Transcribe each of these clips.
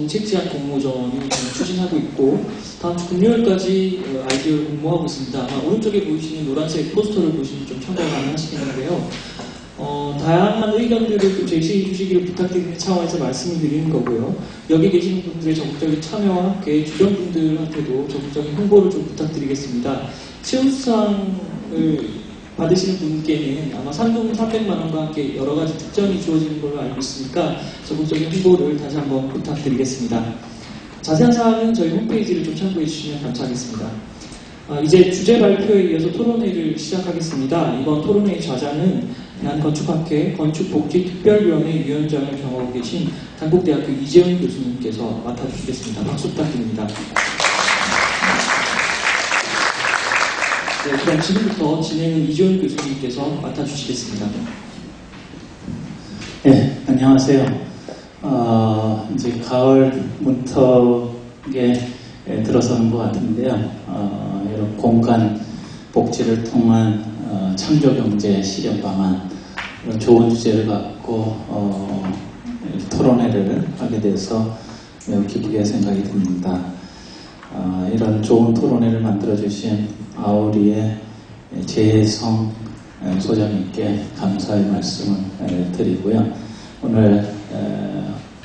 정책 제안 공모전을 추진하고 있고 다음 주 금요일까지 아이디어를 공모하고 있습니다. 아마 오른쪽에 보이시는 노란색 포스터를 보시면 좀 참고 가능하시겠는데요. 다양한 의견들을 좀 제시해 주시기를 부탁드리는 차원에서 말씀을 드리는 거고요. 여기 계시는 분들의 적극적인 참여와 함께 주변 분들한테도 적극적인 홍보를 좀 부탁드리겠습니다. 최우수상을 받으시는 분께는 아마 상금 300만 원과 함께 여러 가지 특전이 주어지는 걸로 알고 있으니까 적극적인 홍보를 다시 한번 부탁드리겠습니다. 자세한 사항은 저희 홈페이지를 좀 참고해 주시면 감사하겠습니다. 이제 주제 발표에 이어서 토론회를 시작하겠습니다. 이번 토론회의 좌장은 대한건축학회 건축복지특별위원회 위원장을 겸하고 계신 단국대학교 이재훈 교수님께서 맡아주시겠습니다. 박수 부탁드립니다. 네, 그럼 지금부터 진행은 이재훈 교수님께서 맡아주시겠습니다. 네, 안녕하세요. 이제 가을 문턱에 들어서는 것 같은데요. 이런 공간 복지를 통한 창조경제 실현 방안, 이런 좋은 주제를 갖고 토론회를 하게 돼서 매우 기쁘게 생각이 듭니다. 이런 좋은 토론회를 만들어주신 아우리의 재성 소장님께 감사의 말씀을 드리고요. 오늘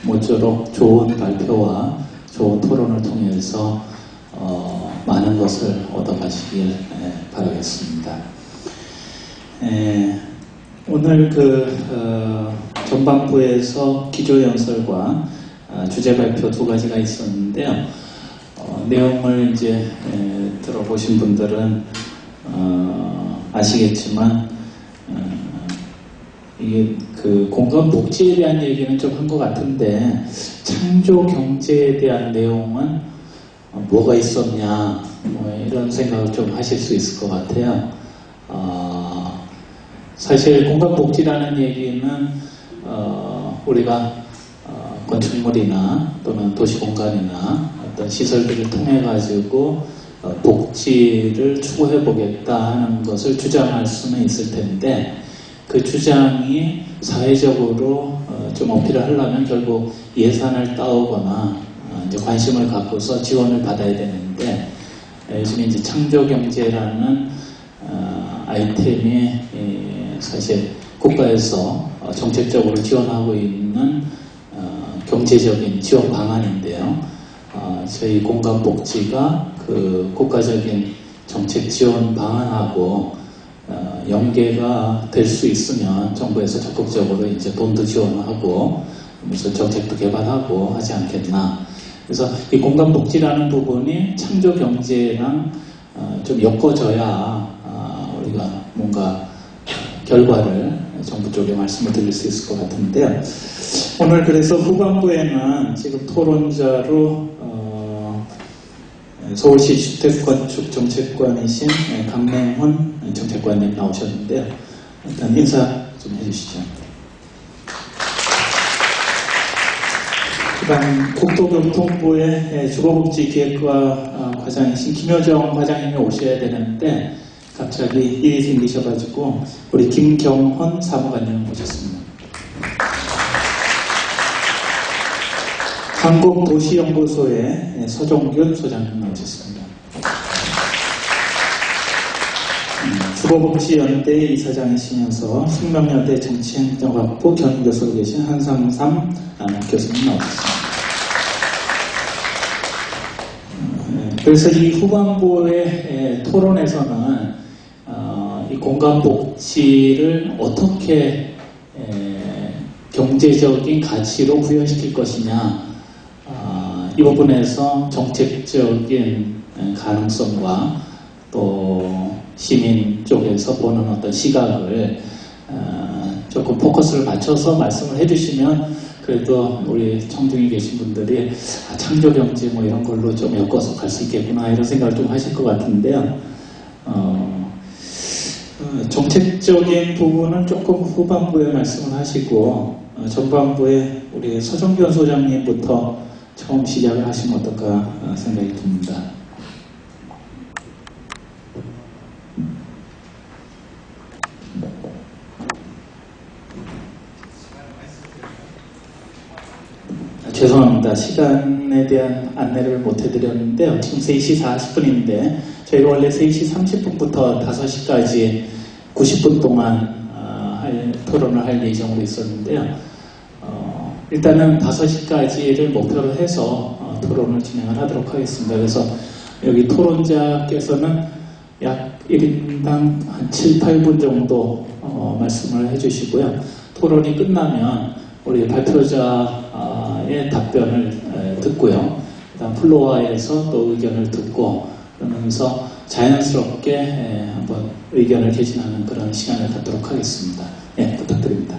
모쪼록 좋은 발표와 좋은 토론을 통해서 많은 것을 얻어가시길 바라겠습니다. 오늘 전반부에서 기조연설과 주제 발표 두 가지가 있었는데요. 내용을 이제 들어보신 분들은 아시겠지만 이게 공간 복지에 대한 얘기는 좀 한 것 같은데 창조 경제에 대한 내용은 뭐가 있었냐 이런 생각을 좀 하실 수 있을 것 같아요. 사실 공간 복지라는 얘기는 우리가 건축물이나 또는 도시 공간이나 어떤 시설들을 통해 가지고 복지를 추구해 보겠다 하는 것을 주장할 수는 있을 텐데 그 주장이 사회적으로 좀 어필을 하려면 결국 예산을 따오거나 이제 관심을 갖고서 지원을 받아야 되는데 요즘 이제 창조경제라는 아이템이 사실 국가에서 정책적으로 지원하고 있는 경제적인 지원 방안인데요. 저희 공간복지가 그 국가적인 정책 지원 방안하고 연계가 될 수 있으면 정부에서 적극적으로 이제 돈도 지원하고 무슨 정책도 개발하고 하지 않겠나. 그래서 이 공간복지라는 부분이 창조경제랑 좀 엮어져야 우리가 뭔가 결과를 정부 쪽에 말씀을 드릴 수 있을 것 같은데요. 오늘 그래서 후반부에는 지금 토론자로 서울시 주택건축정책관이신 강맹훈 정책관님 나오셨는데요. 일단 인사 좀 해주시죠. 그다음 국토교통부의 주거복지기획과 과장이신 김효정 과장님이 오셔야 되는데 갑자기 일이 생기셔가지고 우리 김경헌 사무관님을 모셨습니다. 한국도시연구소의 서종균 소장님 나오셨습니다. 주거복지연대 이사장이시면서 숙명여대 정치행정학부 경영교수로 계신 한상삼 교수님 나오셨습니다. 그래서 이 후반부의 토론에서는 이 공간복지를 어떻게 경제적인 가치로 부여시킬 것이냐, 이 부분에서 정책적인 가능성과 또 시민 쪽에서 보는 어떤 시각을 조금 포커스를 맞춰서 말씀을 해주시면 그래도 우리 청중에 계신 분들이 창조경제 뭐 이런 걸로 좀 엮어서 갈 수 있겠구나 이런 생각을 좀 하실 것 같은데요. 정책적인 부분은 조금 후반부에 말씀을 하시고 전반부에 우리 서종균 소장님부터 처음 시작을 하시면 어떨까 생각이 듭니다. 죄송합니다. 죄송합니다. 시간에 대한 안내를 못 해드렸는데요. 지금 3시 40분인데 저희가 원래 3시 30분부터 5시까지 90분 동안 토론을 할 예정으로 있었는데요. 일단은 5시까지를 목표로 해서 토론을 진행을 하도록 하겠습니다. 그래서 여기 토론자께서는 약 1인당 한 7, 8분 정도 말씀을 해주시고요. 토론이 끝나면 우리 발표자의 답변을 듣고요. 그다음 플로어에서 또 의견을 듣고 그러면서 자연스럽게 한번 의견을 개진하는 그런 시간을 갖도록 하겠습니다. 예, 부탁드립니다.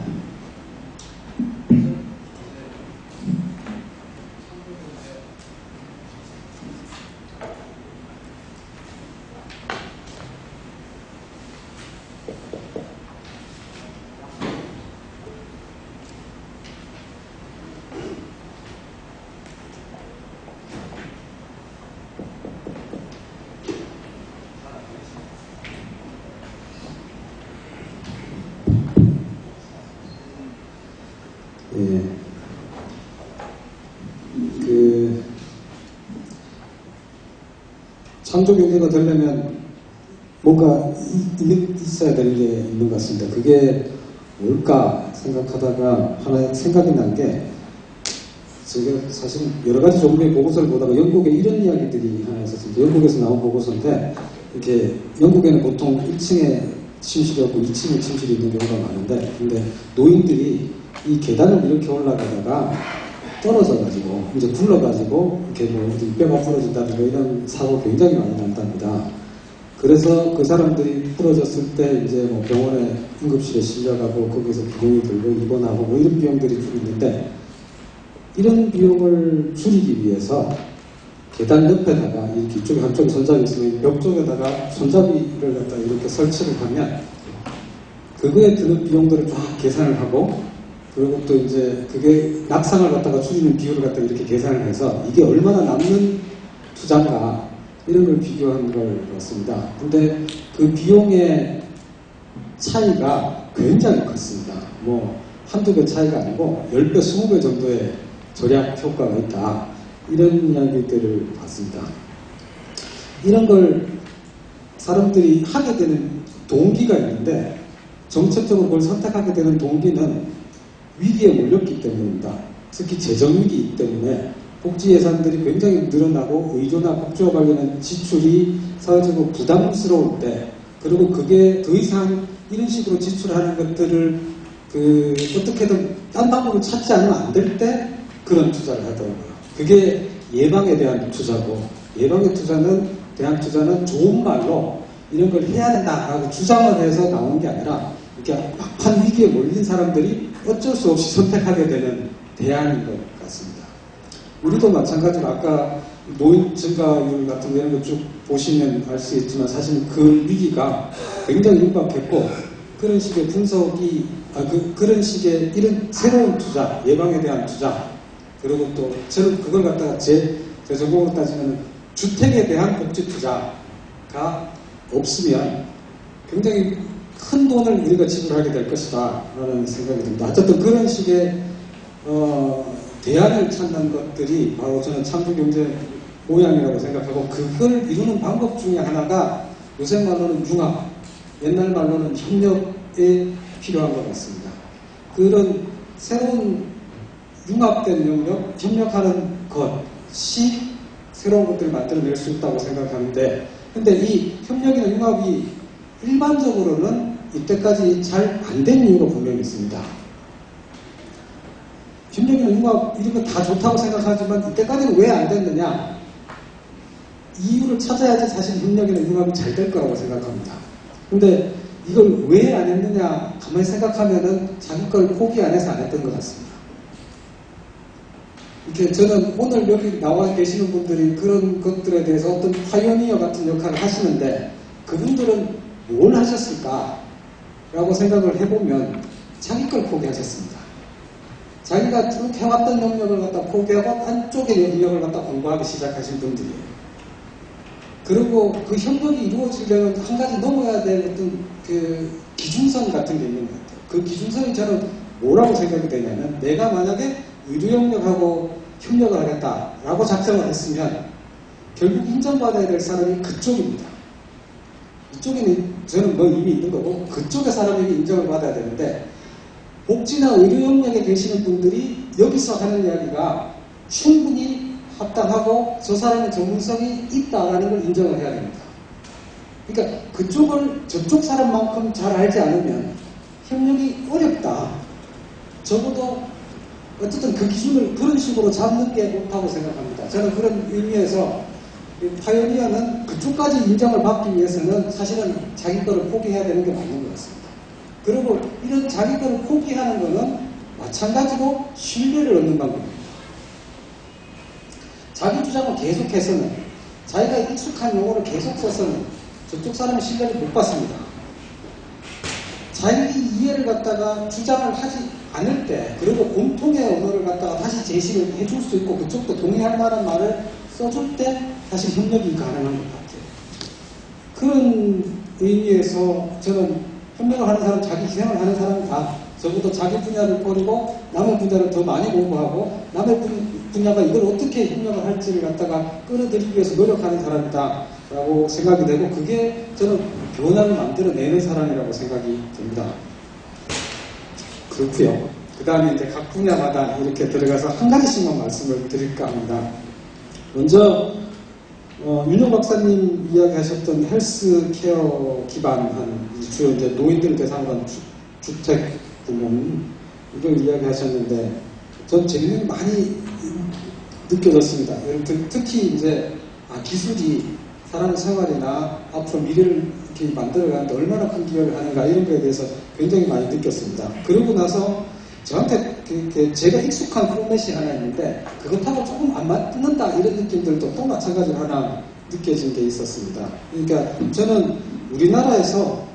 예. 창조 경제가 되려면 뭔가 있어야 되는 게 있는 것 같습니다. 그게 뭘까 생각하다가 하나 생각이 난 게, 제가 사실 여러 가지 종류의 보고서를 보다가 영국에 이런 이야기들이 하나 있었습니다. 영국에서 나온 보고서인데, 이렇게 영국에는 보통 1층에 침실이 없고 2층에 침실이 있는 경우가 많은데, 근데 노인들이 이 계단을 이렇게 올라가다가 떨어져가지고 이제 굴러가지고 이렇게 뭐 뼈가 부러진다든가 이런 사고 굉장히 많이 난답니다. 그래서 그 사람들이 부러졌을 때 이제 뭐 병원에 응급실에 실려가고 거기서 비용이 들고 입원하고 뭐 이런 비용들이 좀 있는데, 이런 비용을 줄이기 위해서 계단 옆에다가 이렇게 이쪽에 한쪽에 손잡이 있으면 벽 쪽에다가 손잡이를 갖다 이렇게 설치를 하면 그거에 드는 비용들을 쫙 계산을 하고, 그리고 또 이제 그게 낙상을 갖다가 줄이는 비율을 갖다가 이렇게 계산을 해서 이게 얼마나 남는 투자인가 이런 걸 비교한 걸 봤습니다. 근데 그 비용의 차이가 굉장히 컸습니다. 뭐 한두 배 차이가 아니고 10배, 20배 정도의 절약 효과가 있다. 이런 이야기들을 봤습니다. 이런 걸 사람들이 하게 되는 동기가 있는데, 정책적으로 그걸 선택하게 되는 동기는 위기에 몰렸기 때문입니다. 특히 재정위기 때문에 복지 예산들이 굉장히 늘어나고 의료나 복지와 관련한 지출이 사회적으로 부담스러울 때, 그리고 그게 더 이상 이런 식으로 지출하는 것들을 어떻게든 딴 방법을 찾지 않으면 안 될 때 그런 투자를 하더라고요. 그게 예방에 대한 투자고, 예방의 투자는, 대한 투자는 좋은 말로 이런 걸 해야 된다라고 주장을 해서 나오는 게 아니라, 이렇게 막판 위기에 몰린 사람들이 어쩔 수 없이 선택하게 되는 대안인 것 같습니다. 우리도 마찬가지로 아까 노인 증가율 같은 거 이런 거 쭉 보시면 알 수 있지만, 사실 그 위기가 굉장히 임박했고, 그런 식의 분석이, 그런 식의 이런 새로운 투자, 예방에 대한 투자, 그리고 또 저는 그걸 갖다가 제 전공으로 따지면 주택에 대한 복지 투자가 없으면 굉장히 큰 돈을 우리가 지불하게 될 것이다 라는 생각이 듭니다. 어쨌든 그런 식의 대안을 찾는 것들이 바로 저는 창조경제 모양이라고 생각하고, 그걸 이루는 방법 중에 하나가 요새 말로는 융합, 옛날 말로는 협력에 필요한 것 같습니다. 그런 새로운 융합된 영역, 협력하는 것이 새로운 것들을 만들어낼 수 있다고 생각하는데, 근데 이 협력이나 융합이 일반적으로는 이때까지 잘 안 된 이유가 분명히 있습니다. 협력이나 융합 이런 거 다 좋다고 생각하지만 이때까지는 왜 안 됐느냐, 이유를 찾아야지 사실 협력이나 융합이 잘 될 거라고 생각합니다. 근데 이걸 왜 안 했느냐 가만히 생각하면은 자기 걸 포기 안 해서 안 했던 것 같습니다. 이렇게 저는 오늘 여기 나와 계시는 분들이 그런 것들에 대해서 어떤 파이오니어 같은 역할을 하시는데, 그분들은 뭘 하셨을까? 라고 생각을 해보면 자기 걸 포기하셨습니다. 자기가 쭉 해왔던 영역을 갖다 포기하고 안쪽의 영역을 갖다 공부하기 시작하신 분들이에요. 그리고 그 협력이 이루어지려면 한 가지 넘어야 될 어떤 그 기준선 같은 게 있는 것 같아요. 그 기준선이 저는 뭐라고 생각이 되냐면, 내가 만약에 의료 영역하고 협력을 하겠다라고 작정을 했으면 결국 인정받아야 될 사람이 그쪽입니다. 이쪽에는 저는 뭐 이미 있는 거고 그쪽의 사람에게 인정을 받아야 되는데 복지나 의료 영역에 계시는 분들이 여기서 하는 이야기가 충분히 합당하고 저 사람의 전문성이 있다라는 걸 인정을 해야 됩니다. 그러니까 그쪽을 저쪽 사람만큼 잘 알지 않으면 협력이 어렵다. 적어도 어쨌든 그 기준을 그런 식으로 잡는 게 옳다고 생각합니다. 저는 그런 의미에서 파이오니어는 그쪽까지 인정을 받기 위해서는 사실은 자기 거를 포기해야 되는 게 맞는 것 같습니다. 그리고 이런 자기 거를 포기하는 거는 마찬가지로 신뢰를 얻는 방법입니다. 자기 주장을 계속해서는 자기가 익숙한 용어를 계속 써서는 저쪽 사람의 신뢰를 못 받습니다. 자기 이해를 갖다가 주장을 하지 않을 때 그리고 공통의 언어를 갖다가 다시 제시를 해줄 수 있고 그쪽도 동의할 만한 말을 써줄 때 사실 협력이 가능한 것 같아요. 그런 의미에서 저는 협력을 하는 사람, 자기 희생을 하는 사람은 다 적어도 자기 분야를 버리고 남의 분야를 더 많이 공부하고 남의 분야가 이걸 어떻게 협력을 할지를 갖다가 끌어들이기 위해서 노력하는 사람이다 라고 생각이 되고 그게 저는 변화를 만들어내는 사람이라고 생각이 듭니다. 그렇고요. 그 다음에 이제 각 분야마다 이렇게 들어가서 한 가지씩만 말씀을 드릴까 합니다. 먼저 윤영 박사님 이야기하셨던 헬스케어 기반한 주로 이제 노인들 대상으로 한 주택 부문 이걸 이야기하셨는데 전 재미는 많이 느껴졌습니다. 특히 이제 기술이 사람 생활이나 앞으로 미래를 이렇게 만들어가는데 얼마나 큰 기여를 하는가 이런 거에 대해서 굉장히 많이 느꼈습니다. 그러고 나서 저한테 제가 익숙한 포맷이 하나 있는데 그것하고 조금 안 맞는다 이런 느낌들도 또 마찬가지로 하나 느껴진 게 있었습니다. 그러니까 저는 우리나라에서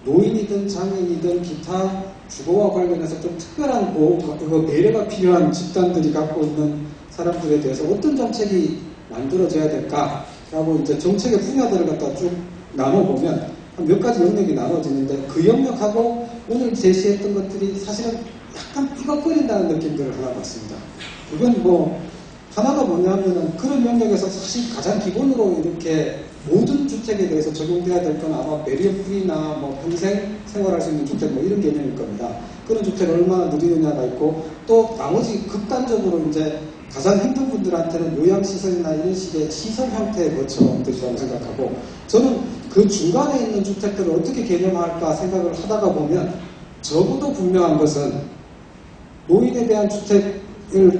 노인이든 장애인이든 기타 주거와 관련해서 좀 특별한 배려가 필요한 집단들이 갖고 있는 사람들에 대해서 어떤 정책이 만들어져야 될까라고 이제 정책의 분야들을 갖다 쭉 나눠보면 한 몇 가지 영역이 나눠지는데 그 영역하고 오늘 제시했던 것들이 사실은 약간 삐걱거린다는 느낌들을 하나 봤습니다. 그건 뭐 하나가 뭐냐면은 그런 영역에서 사실 가장 기본으로 이렇게 모든 주택에 대해서 적용돼야 될 건 아마 베리어 프리나 뭐 평생 생활할 수 있는 주택 뭐 이런 개념일 겁니다. 그런 주택을 얼마나 누리느냐가 있고 또 나머지 극단적으로 이제 가장 힘든 분들한테는 요양시설이나 이런 식의 시설 형태의 거처들이라고 생각하고 저는 그 중간에 있는 주택들을 어떻게 개념할까 생각을 하다가 보면 적어도 분명한 것은 노인에 대한 주택을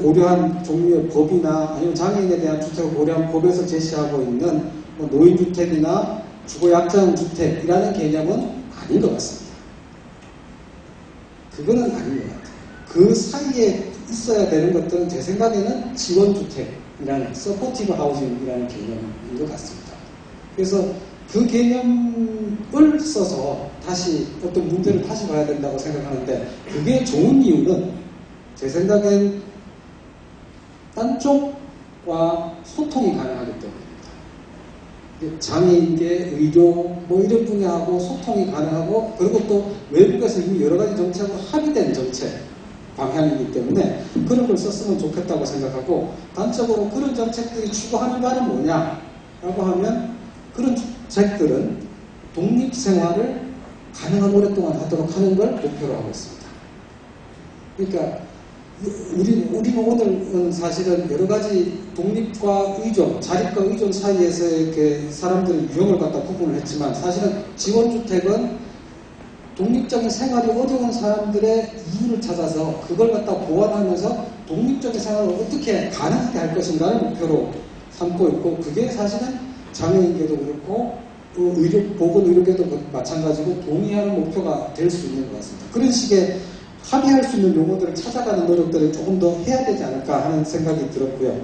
고려한 종류의 법이나 아니면 장애인에 대한 주택을 고려한 법에서 제시하고 있는 뭐 노인주택이나 주거약자주택이라는 개념은 아닌 것 같습니다. 그거는 아닌 것 같아요. 그 사이에 있어야 되는 것들은 제 생각에는 지원주택이라는 서포티브 하우징이라는 개념인 것 같습니다. 그래서 그 개념을 써서 다시 어떤 문제를 다시 봐야 된다고 생각하는데 그게 좋은 이유는 제 생각엔 딴쪽과 소통이 가능하기 때문입니다. 장애인계, 의료 뭐 이런 분야하고 소통이 가능하고 그리고 또 외국에서 이미 여러 가지 정책으로 합의된 정책 방향이기 때문에 그런 걸 썼으면 좋겠다고 생각하고 단적으로 그런 정책들이 추구하는 바는 뭐냐라고 하면 그런 정책들은 독립생활을 가능한 오랫동안 하도록 하는 걸 목표로 하고 있습니다. 그러니까 우리는 오늘은 사실은 여러 가지 독립과 의존, 자립과 의존 사이에서 이렇게 사람들의 유형을 갖다 구분을 했지만 사실은 지원주택은 독립적인 생활이 어려운 사람들의 이유를 찾아서 그걸 갖다 보완하면서 독립적인 생활을 어떻게 가능하게 할 것인가를 목표로 삼고 있고 그게 사실은 장애인계도 그렇고 보건의료계도 마찬가지고 동의하는 목표가 될 수 있는 것 같습니다. 그런 식의 합의할 수 있는 용어들을 찾아가는 노력들을 조금 더 해야 되지 않을까 하는 생각이 들었고요.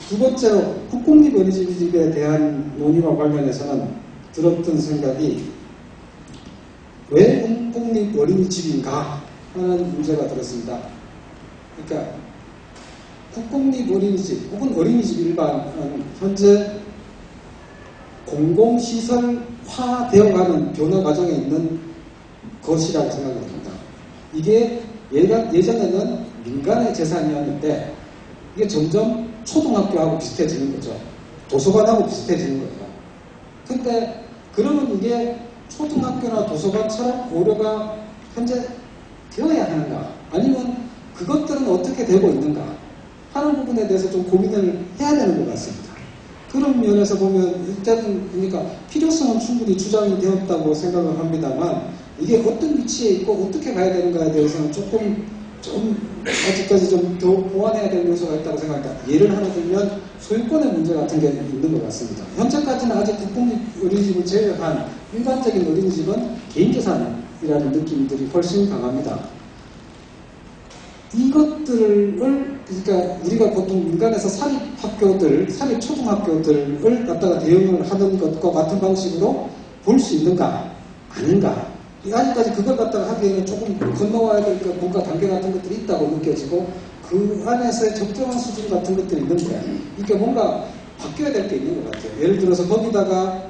두 번째로 국공립 어린이집에 대한 논의와 관련해서는 들었던 생각이 왜 국공립 어린이집인가 하는 문제가 들었습니다. 그러니까 국공립 어린이집 혹은 어린이집 일반은 현재 공공시설화 되어가는 변화 과정에 있는 것이라고 생각을 합니다. 이게 예전에는 민간의 재산이었는데 이게 점점 초등학교하고 비슷해지는 거죠. 도서관하고 비슷해지는 거죠. 근데 그러면 이게 초등학교나 도서관처럼 고려가 현재 되어야 하는가? 아니면 그것들은 어떻게 되고 있는가? 하는 부분에 대해서 좀 고민을 해야 되는 것 같습니다. 그런 면에서 보면 일단은 그러니까 필요성은 충분히 주장이 되었다고 생각을 합니다만 이게 어떤 위치에 있고 어떻게 가야 되는가에 대해서는 좀 아직까지 좀 더 보완해야 될 요소가 있다고 생각합니다. 예를 하나 들면 소유권의 문제 같은 게 있는 것 같습니다. 현재까지는 아직 국공립 어린이집을 제외한 일반적인 어린이집은 개인재산이라는 느낌들이 훨씬 강합니다. 이것들을 그러니까 우리가 보통 민간에서 사립학교들, 사립초등학교들을 갖다가 대응을 하는 것과 같은 방식으로 볼 수 있는가 아닌가 아직까지 그걸 갖다가 하기에는 조금 건너와야 될 뭔가 단계 같은 것들이 있다고 느껴지고 그 안에서의 적정한 수준 같은 것들이 있는데 이게 뭔가 바뀌어야 될 게 있는 것 같아요. 예를 들어서 거기다가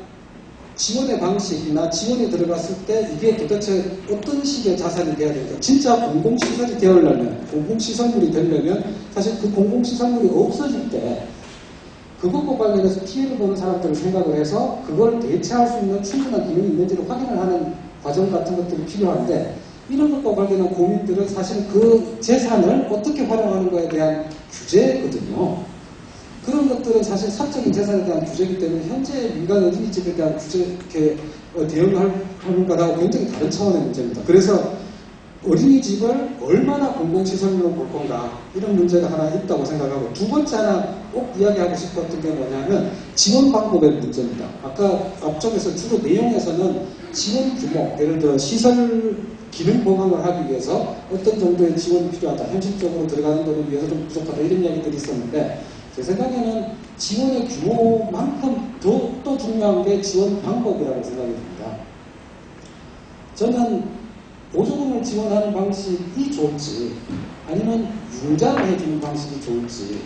지원의 방식이나 지원이 들어갔을 때 이게 도대체 어떤 식의 자산이 돼야 될까? 진짜 공공시설이 되려면, 공공시설물이 되려면 사실 그 공공시설물이 없어질 때 그것과 관련해서 피해를 보는 사람들을 생각을 해서 그걸 대체할 수 있는 충분한 기능이 있는지를 확인을 하는 과정 같은 것들이 필요한데 이런 것과 관련한 고민들은 사실 그 재산을 어떻게 활용하는 거에 대한 규제거든요. 그런 것들은 사실 사적인 재산에 대한 규제이기 때문에 현재 민간 어린이집에 대한 규제 이렇게 대응하는 거하고 굉장히 다른 차원의 문제입니다. 그래서 어린이집을 얼마나 공공시설로 볼 건가 이런 문제가 하나 있다고 생각하고 두 번째 하나 꼭 이야기하고 싶었던 게 뭐냐면 지원 방법의 문제입니다. 아까 앞쪽에서 주로 내용에서는 지원 규모, 예를 들어 시설 기능 보강을 하기 위해서 어떤 정도의 지원이 필요하다, 현실적으로 들어가는 돈을 위해서 좀 부족하다 이런 이야기들이 있었는데 제 생각에는 지원의 규모만큼 더 중요한 게 지원 방법이라고 생각이 듭니다. 저는 보조금을 지원하는 방식이 좋을지 아니면 융자를 해주는 방식이 좋을지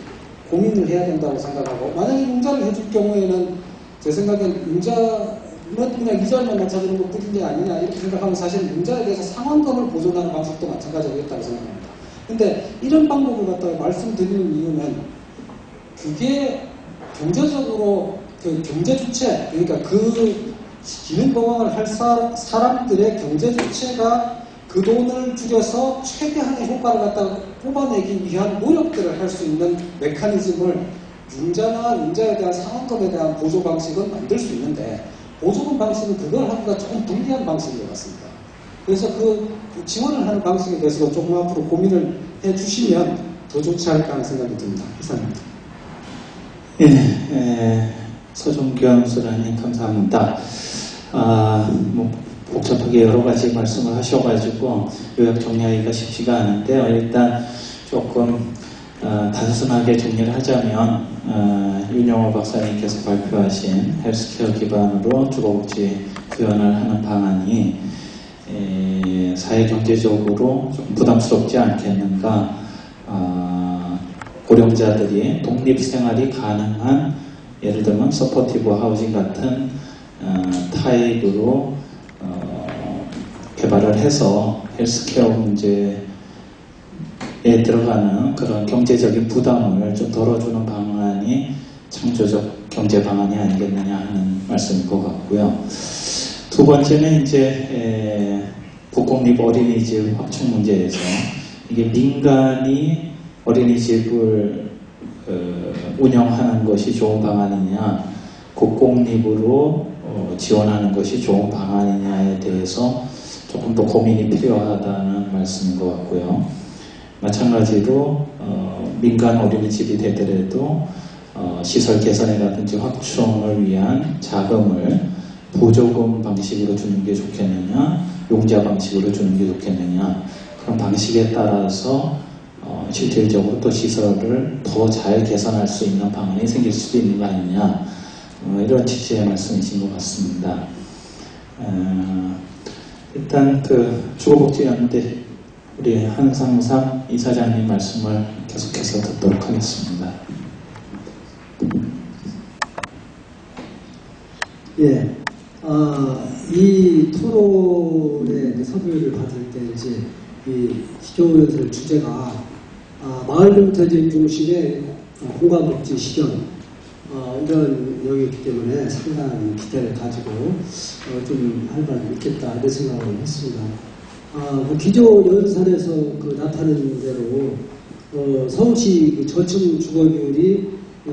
고민을 해야 된다고 생각하고 만약에 융자를 해줄 경우에는 제 생각엔 융자는 그냥 이자만 맞춰주는 것 뿐인게 아니냐 이렇게 생각하면 사실 융자에 대해서 상환금을 보존하는 방식도 마찬가지겠다고 생각합니다. 근데 이런 방법을 갖다가 말씀드리는 이유는 그게 경제적으로 그 경제 주체 그러니까 그 기능 보강을 할 사람들의 경제 주체가 그 돈을 줄여서 최대한의 효과를 갖다가 뽑아내기 위한 노력들을 할 수 있는 메커니즘을 융자나 융자에 대한 상환금에 대한 보조 방식은 만들 수 있는데 보조금 방식은 그걸 하기가 조금 불리한 방식인 것 같습니다. 그래서 그 지원을 하는 방식에 대해서 조금 앞으로 고민을 해주시면 더 좋지 않을까 하는 생각이 듭니다. 이상입니다. 서종경 소장님 감사합니다. 복잡하게 여러 가지 말씀을 하셔가지고 요약 정리하기가 쉽지가 않은데요. 일단 조금 단순하게 정리를 하자면 윤영호 박사님께서 발표하신 헬스케어 기반으로 주거복지 구현을 하는 방안이 사회경제적으로 좀 부담스럽지 않겠는가. 고령자들이 독립생활이 가능한 예를 들면 서포티브 하우징 같은 타입으로 개발을 해서 헬스케어 문제에 들어가는 그런 경제적인 부담을 좀 덜어주는 방안이 창조적 경제 방안이 아니겠느냐 하는 말씀인 것 같고요. 두 번째는 이제 국공립 어린이집 확충 문제에서 이게 민간이 어린이집을 운영하는 것이 좋은 방안이냐 국공립으로 지원하는 것이 좋은 방안이냐에 대해서 조금 더 고민이 필요하다는 말씀인 것 같고요. 마찬가지로 민간 어린이집이 되더라도 시설 개선이라든지 확충을 위한 자금을 보조금 방식으로 주는 게 좋겠느냐 용자 방식으로 주는 게 좋겠느냐 그런 방식에 따라서 실질적으로 또 시설을 더 잘 개선할 수 있는 방안이 생길 수도 있는 거 아니냐 이런 취지의 말씀이신 것 같습니다. 일단 그 주거복지연대 우리 한상삼 이사장님 말씀을 계속해서 듣도록 하겠습니다. 예, 이 토론의 섭외를 받을 때 이제 이 시조연설 주제가 마을 공터제 중심의 공간복지 실현 이런 영역이기 때문에 상당히 기대를 가지고 좀 할 말 있겠다 이런 생각을 했습니다. 기존 연산에서 나타내는 대로 서울시 저층 주거비율이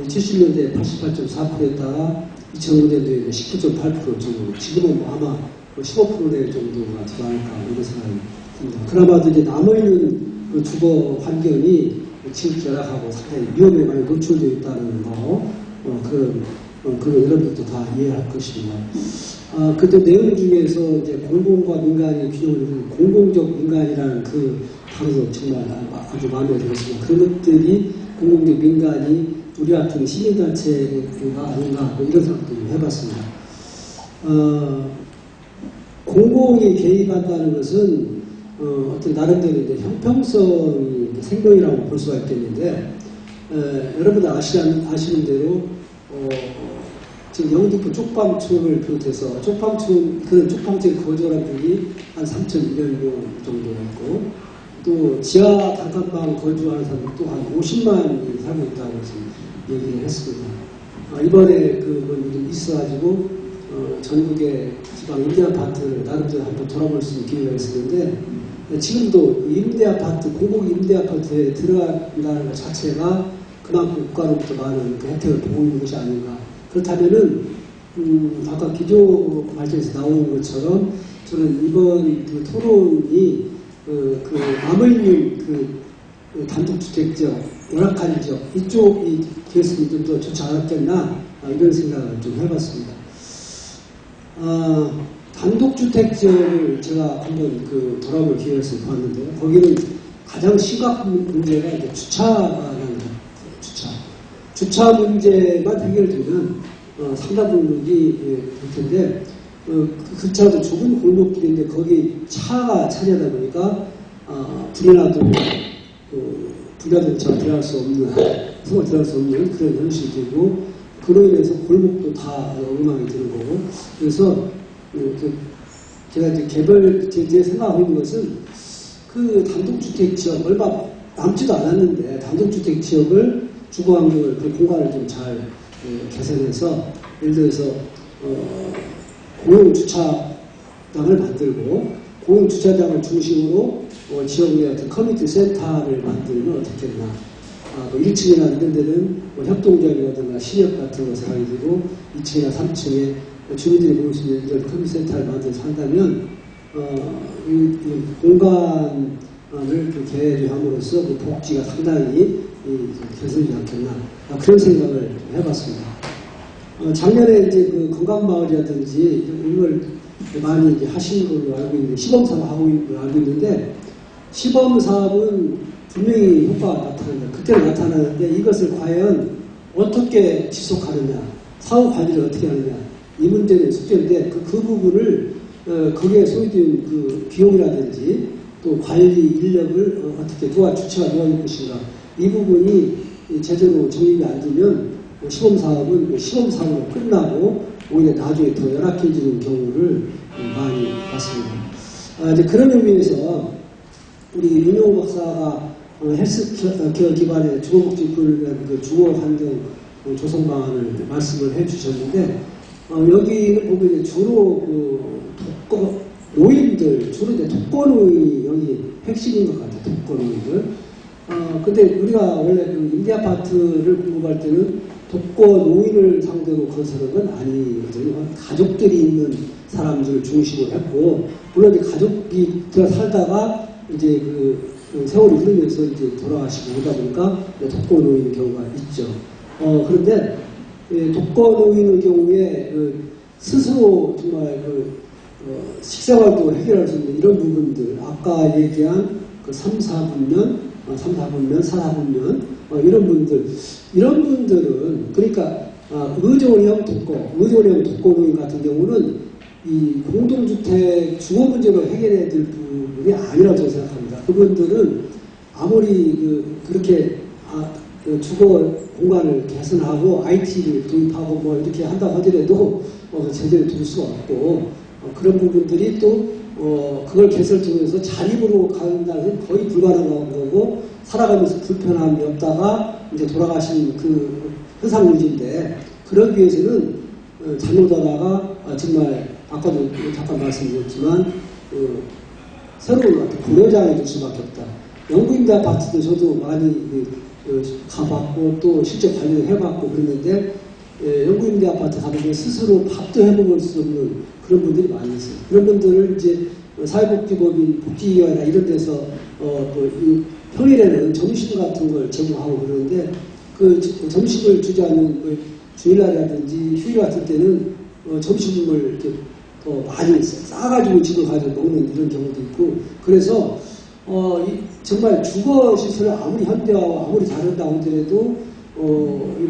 70년대 88.4%였다가 2005년도에 19.8% 정도, 지금은 아마 15% 정도가 들어갈까 이런 생각이 듭니다. 그나마도 이제 남아있는 주거 환경이 지역 결합하고 상당히 위험에 많이 노출되어 있다는 거, 그런 여러분들도 다 이해할 것입니다. 그때 내용 중에서 이제 공공과 민간의 균형을 이루는 공공적 민간이라는 그 단어도 정말 아주 마음에 들었습니다. 그런 것들이 공공적 민간이 우리 같은 시민단체가 아닌가 이런 생각도 해봤습니다. 공공이 개입한다는 것은 어떤 나름대로 이제 형평성이 생명이라고 볼 수가 있겠는데 여러분들 아시는 대로 지금 영등포 쪽방촌을 비롯해서 쪽방촌 그런 쪽방촌에 거주하는 분이 한 3,200명 정도 있고 또 지하 단칸방 거주하는 사람이 또 한 50만이 살고 있다고 얘기를 했습니다. 이번에 그건 좀 있어가지고 전국의 지방 임대아파트를 나름대로 한번 돌아볼 수 있는 기회가 있었는데 지금도 임대아파트, 공공 임대아파트에 들어간다는 것 자체가 그만큼 국가로부터 많은 그 혜택을 보고 있는 것이 아닌가. 그렇다면은 아까 기조 발전에서 나온 것처럼 저는 이번 그 토론이 남아있는 단독주택 지역, 열악한 지역 이쪽이 기회성이 좀 더 좋지 않았겠나 이런 생각을 좀 해봤습니다. 단독주택 지역을 제가 한번 돌아볼 기회를 봤는데요. 거기는 가장 심각한 문제가 이제 주차가 나는 주차 문제만 해결되면 상당 부분이 될 텐데 그 차도 좁은 골목길인데 거기 차가 차지하다 보니까 불이 나도 불가동차가 들어갈 수 없는 그런 현실이 되고 그로 인해서 골목도 다 엉망이 되는 거고 그래서 제가 이제 제 생각하고 있는 것은 그 단독주택 지역 얼마 남지도 않았는데 단독주택 지역을 주거 환경을 그 공간을 좀 잘 개선해서 예를 들어서 공용 주차장을 만들고 공용 주차장을 중심으로 지역 내 어떤 커뮤니티 센터를 만들면 어떻겠나. 1층이나 이런 데는 협동조합이라든가 신협 같은 것을 하게 되고 2층이나 3층에 주민들이 모일 수 있는 이런 커뮤니티 센터를 만들어서 한다면 이 공간을 개조함으로써 그 복지가 상당히 개선이 않겠나 그런 생각을 해봤습니다. 작년에 이제 그 건강마을이라든지 이걸 많이 이제 하신 걸로 알고 있는데 시범사업 하고 있는 걸로 알고 있는데 시범사업은 분명히 효과가 나타난다. 그때는 나타나는데 이것을 과연 어떻게 지속하느냐, 사업 관리를 어떻게 하느냐 이 문제는 숙제인데 그 부분을 거기에 소요된 그 비용이라든지 또 관리 인력을 어떻게 주체가 누가 있을 것인가 이 부분이 제대로 정립이 안 되면 시범사업은 시범사업으로 끝나고 오히려 나중에 더 열악해지는 경우를 많이 봤습니다. 이제 그런 의미에서 우리 윤용호 박사가 헬스케어 기반의 주거복지풀 주거환경 조성 방안을 말씀을 해주셨는데 여기를 보면 이제 주로 노인들 주로 이제 독거노인이 여기 핵심인 것 같아요. 독거노인들. 근데 우리가 원래 그 임대아파트를 공급할 때는 독거노인을 상대로 건설한 건 아니거든요. 가족들이 있는 사람들을 중심으로 했고, 물론 이제 가족이 들어 살다가 이제 그 세월이 흐르면서 이제 돌아가시고 그러다 보니까 독거노인의 경우가 있죠. 그런데 독거노인의 경우에 스스로 정말 식생활도 해결할 수 있는 이런 부분들, 아까 얘기한 그 3, 4분면, 4분면 이런 분들은 그러니까 의존형 독거노인 같은 경우는 이 공동주택 주거 문제로 해결해야 될 부분이 아니라고 저는 생각합니다. 그분들은 아무리 그렇게 주거 공간을 개선하고 IT를 도입하고 뭐 이렇게 한다고 하더라도 제대로 둘 수가 없고 그런 부분들이 또 그걸 개선을 통해서 자립으로 간다는 거의 불가능한 거고 살아가면서 불편함이 없다가 이제 돌아가신 그 현상 유지인데 그러기 위해서는 잘못하다가 정말 아까도 잠깐 말씀드렸지만 새로운 어떤 고려장이 될 수밖에 없다. 영구임대 아파트도 저도 많이 가봤고 또 실제 관리를 해봤고 그랬는데 영구임대 아파트 가보면 스스로 밥도 해먹을 수 없는 그런 분들이 많이 있어요. 그런 분들을 이제 사회복지법인 복지위원회나 이런 데서 이 평일에는 점심 같은 걸 제공하고 그러는데 그 점심을 주지 않는 그 주일날이라든지 휴일 같은 때는 점심을 이렇게 더 많이 싸가지고 집을 가지고 먹는 이런 경우도 있고 그래서 정말 주거 시설을 아무리 현대화하고 아무리 잘한다고 하더라도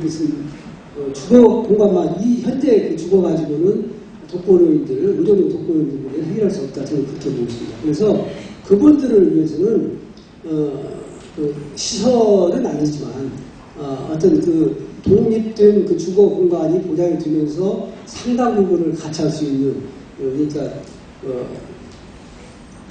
무슨 주거 공간만 이 현대 주거 가지고는 독거노인들, 의료용 독거노인들 해결할 수 없다. 저는 그렇게 보고 있습니다. 그래서 그분들을 위해서는 그 시설은 아니지만 어떤 그 독립된 그 주거 공간이 보장이 되면서 상당 부분을 같이 할 수 있는 그러니까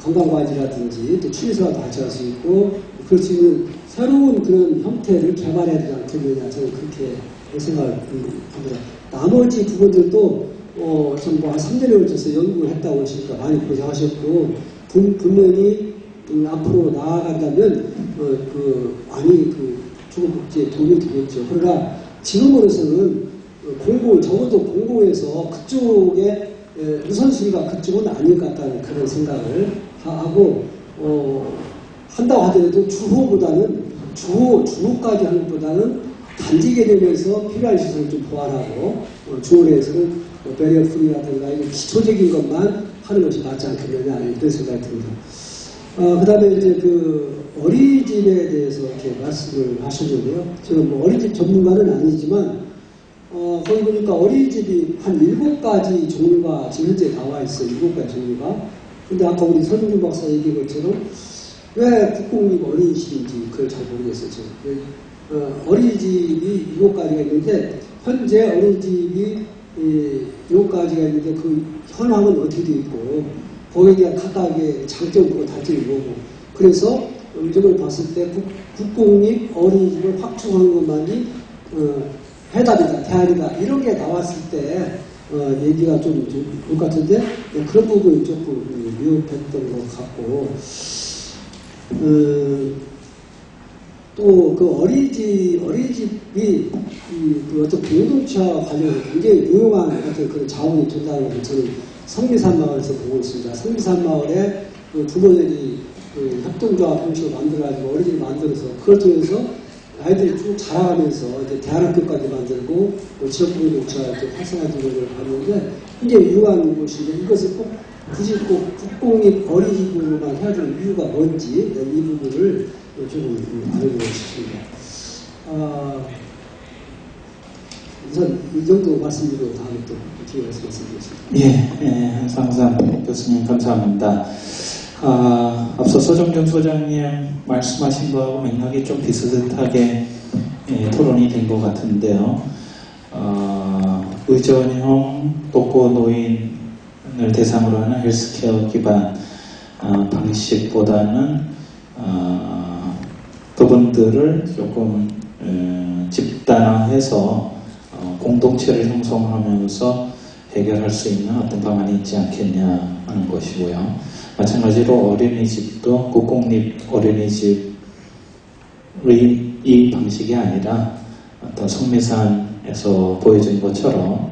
건강관리라든지 또 취미생활도 같이 할 수 있고 그럴 수 있는 새로운 그런 형태를 개발해야 되지 않겠느냐 저는 그렇게 생각합니다. 나머지 부분들도 전부 한 3년에 걸쳐서 연구를 했다고 하시니까 많이 고생하셨고 분명히 앞으로 나아간다면 많이 주거복지에 도움이 되겠죠. 그러나 지금으로서는 적어도 공고에서 그쪽에 우선순위가 그쪽은 아닐 것 같다는 그런 생각을 하고 한다고 하더라도 주호까지 하는 것보다는 단지 개념에서 필요한 시설을 좀 보완하고 주호에서는 배려품이라든가 기초적인 것만 하는 것이 맞지 않겠느냐 이런 생각이 듭니다. 그 다음에 이제 그 어린이집에 대해서 이렇게 말씀을 하셨는데요. 제가 어린이집 전문가는 아니지만 거기 보니까 어린이집이 한 7가지 종류가 지금 현재 나와 있어요. 7가지 종류가. 근데 아까 우리 선윤 박사 얘기한 것처럼 왜 국공립 어린이집인지 그걸 잘 모르겠어요. 어린이집이 7가지가 있는데 현재 어린이집이 7가지가 있는데 그 현황은 어떻게 되어 있고 거기에 각각의 장점이고 단점이 뭐고 그래서 이걸 봤을 때 국공립 어린이집을 확충하는 것만이 해답이다, 대안이다 이런 게 나왔을 때 얘기가 좀 올 것 같은데 그런 부분이 조금 미흡했던 것 같고 또 그 어린이집이 그 어떤 공동체와 관련해서 굉장히 유용한 어떤 그런 자원이 된다는 걸 저는 성미산 마을에서 보고 있습니다. 성미산 마을에 그 부모들이 그 협동조합 형식으로 만들어가지고 어린이집을 만들어서 그걸 통해서 아이들이 쭉 자라가면서 이제 대안학교까지 만들고 지역공동체와 이렇게 활성화되는 걸 봤는데 굉장히 유용한 것인데 이것을 굳이 꼭 국공립 어린이집으로만 해야 되는 이유가 뭔지 이 부분을 조금 알아보고 싶습니다. 우선 이 정도 말씀드리고 다음에 또 뒤에 말씀드리겠습니다. 예, 한상삼 교수님 감사합니다. 앞서 서정준 소장님 말씀하신 거하고 맥락이 좀 비슷하게 토론이 된 것 같은데요. 의전형 독거노인을 대상으로 하는 헬스케어 기반 방식보다는 그분들을 조금 집단화해서 공동체를 형성하면서 해결할 수 있는 어떤 방안이 있지 않겠냐 하는 것이고요. 마찬가지로 어린이집도 국공립 어린이집의 이 방식이 아니라 어떤 성미산에서 보여준 것처럼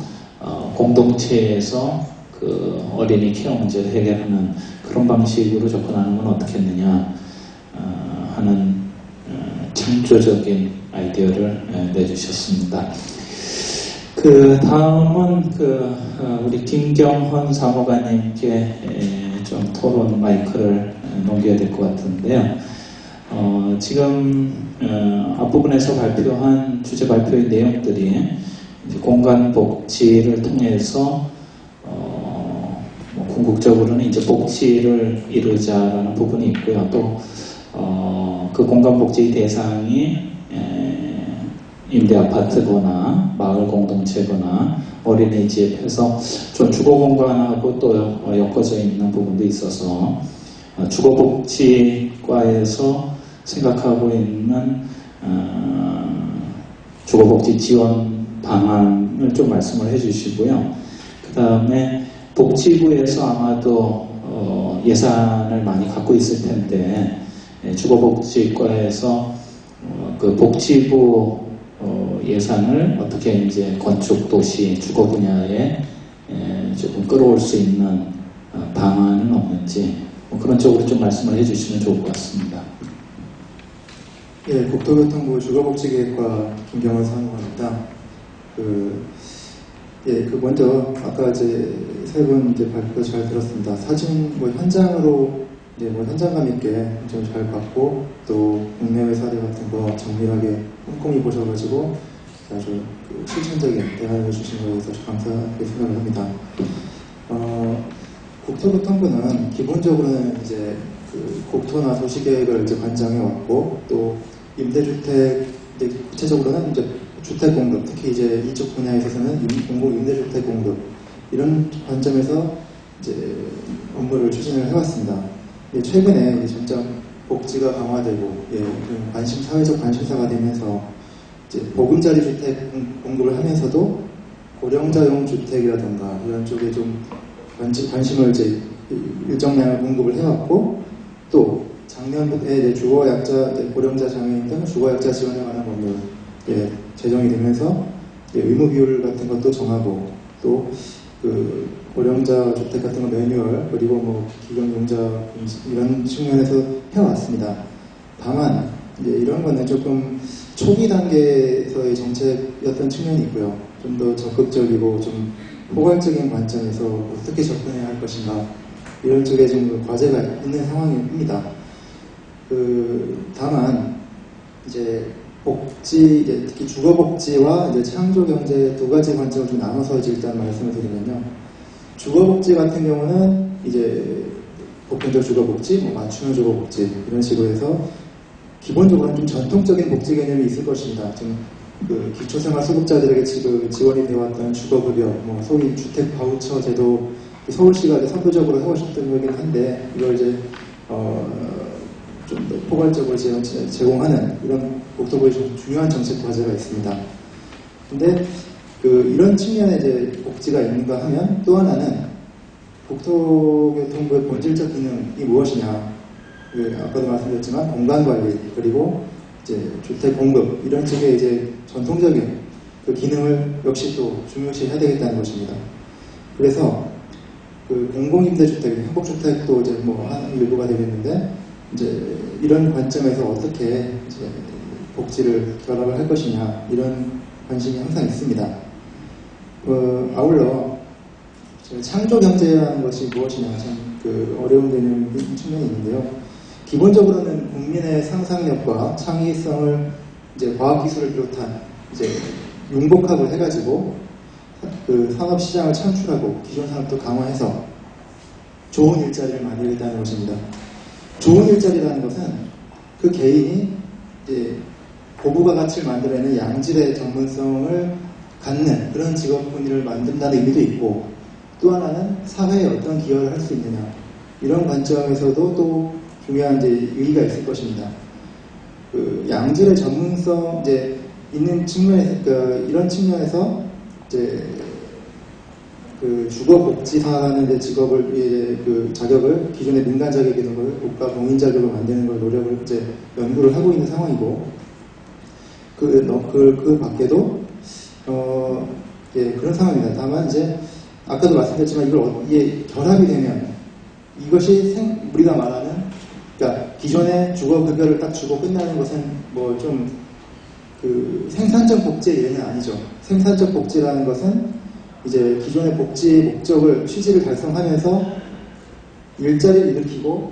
공동체에서 그 어린이 케어 문제를 해결하는 그런 방식으로 접근하는 건 어떻겠느냐 하는 창조적인 아이디어를 내주셨습니다. 그 다음은 우리 김경헌 사무관님께 좀 토론 마이크를 넘겨야 될 것 같은데요. 지금 앞부분에서 발표한 주제 발표의 내용들이 이제 공간복지를 통해서 궁극적으로는 이제 복지를 이루자라는 부분이 있고요. 또 그 공간복지 대상이 임대아파트거나 마을 공동체거나 어린이집에서 좀 주거공간하고 또 엮어져 있는 부분도 있어서 주거복지과에서 생각하고 있는 주거복지 지원 방안을 좀 말씀을 해주시고요. 그 다음에 복지부에서 아마도 예산을 많이 갖고 있을 텐데 주거복지과에서 그 복지부 예산을 어떻게 이제 건축 도시 주거 분야에 조금 끌어올 수 있는 방안은 없는지 뭐 그런 쪽으로 좀 말씀을 해주시면 좋을 것 같습니다. 예, 국토교통부 주거복지계획과 김경월 사무관입니다. 먼저 아까 이제 세 분 이제 발표 잘 들었습니다. 사진 현장으로 이제 현장감 있게 좀 잘 봤고 또 국내외 사례 같은 거 정밀하게 꼼꼼히 보셔가지고 아주 실천적인 대화를 해주신 거에 대해서 감사하게 생각을 합니다. 국토교통부는 기본적으로는 이제 국토나 도시계획을 이제 관장해 왔고 또 임대주택 이제 구체적으로는 이제 주택 공급, 특히 이제 이쪽 분야에 있어서는 공공 임대주택 공급 이런 관점에서 이제 업무를 추진을 해왔습니다. 최근에 이제 점점 복지가 강화되고 좀 사회적 관심사가 되면서 이제 보금자리 주택 공급을 하면서도 고령자용 주택이라든가 이런 쪽에 좀 관심을 이제 일정량을 공급을 해왔고 또 작년에 주거약자 고령자 장애인 등 주거약자 지원에 관한 법률 제정이 되면서 의무 비율 같은 것도 정하고 또 고령자 주택 같은 거 매뉴얼 그리고 기존용자 이런 측면에서 해왔습니다. 다만 이런 거는 조금 초기 단계에서의 정책이었던 측면이 있고요. 좀 더 적극적이고 좀 포괄적인 관점에서 어떻게 접근해야 할 것인가 이런 쪽에 좀 과제가 있는 상황입니다. 다만 이제 복지 특히 주거복지와 이제 창조경제 두 가지 관점을 좀 나눠서 일단 말씀을 드리면요. 주거복지 같은 경우는 이제 보편적 주거복지, 맞춤형 주거복지 이런 식으로 해서 기본적으로는 좀 전통적인 복지 개념이 있을 것입니다. 좀 기초생활수급자들에게 지원이 되어왔던 주거급여, 소위 주택 바우처 제도 서울시가 이제 선도적으로 해오셨던 거긴 한데 이걸 이제 좀 더 포괄적으로 제공하는 이런 국토부의 좀 중요한 정책 과제가 있습니다. 근데 이런 측면에 이제 복지가 있는가 하면 또 하나는 국토교통부의 본질적 기능이 무엇이냐. 아까도 말씀드렸지만 공간관리 그리고 이제 주택 공급 이런 쪽에 이제 전통적인 기능을 역시 또 중요시 해야 되겠다는 것입니다. 그래서 공공임대주택, 행복주택도 이제 한 일부가 되겠는데 이제 이런 관점에서 어떻게 이제 복지를 결합을 할 것이냐 이런 관심이 항상 있습니다. 아울러 창조경제라는 것이 무엇이냐 참 어려운 개념 측면이 있는데요. 기본적으로는 국민의 상상력과 창의성을 이제 과학기술을 비롯한 이제 융복합을 해가지고 산업시장을 창출하고 기존 산업도 강화해서 좋은 일자리를 만들겠다는 것입니다. 좋은 일자리라는 것은 그 개인이 이제 고부가 가치를 만들어내는 양질의 전문성을 갖는 그런 직업 분위를 만든다는 의미도 있고 또 하나는 사회에 어떤 기여를 할 수 있느냐 이런 관점에서도 또 중요한 이제 의의가 있을 것입니다. 양질의 전문성 이제 있는 측면에서 이런 측면에서 이제 주거복지사라는 이제 직업을 이제 자격을 기존의 민간 자격이던 걸 국가 공인 자격을 만드는 걸 노력을 이제 연구를 하고 있는 상황이고 그 밖에도 그런 상황입니다. 다만 이제 아까도 말씀드렸지만 이게 결합이 되면 이것이 우리가 말하는 그러니까 기존의 주거급여를 딱 주고 끝나는 것은 좀 생산적 복지의 예는 아니죠. 생산적 복지라는 것은 이제 기존의 복지 목적을 취지를 달성하면서 일자리를 일으키고